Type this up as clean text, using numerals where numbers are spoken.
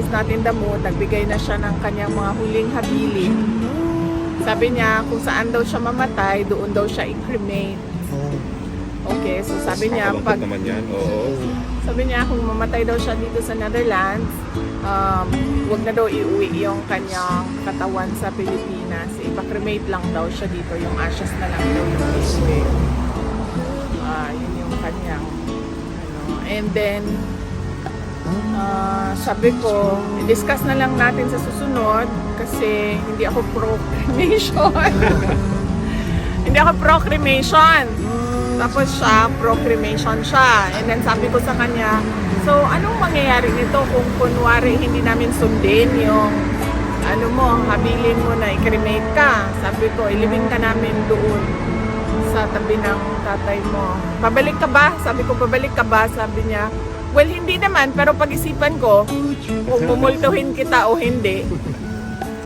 pagkatapos natin damot, nagbigay na siya ng kanyang mga huling habilin. Sabi niya kung saan daw siya mamatay, doon daw siya i-cremate. Okay, so sabi niya pag naman yan. Oo. sabi niya kung mamatay daw siya dito sa Netherlands, wag na daw iuwi yung kanyang katawan sa Pilipinas. Ipa-cremate lang daw siya dito, yung ashes na lang daw yung iuwi. Yun yung kanyang ano. And then sabi ko, i-discuss na lang natin sa susunod kasi hindi ako pro-cremation. Hindi ako pro-cremation. Tapos siya, pro-cremation siya. And then sabi ko sa kanya, so anong mangyayari nito kung kunwari hindi namin sundin yung ano mo, habilin mo na i-cremate ka? Sabi ko, ilibing ka namin doon sa tabi ng tatay mo. Pabalik ka ba? Sabi ko, pabalik ka ba? Sabi niya, well, hindi naman, pero pag-isipan ko, kung mumultuhin kita o hindi.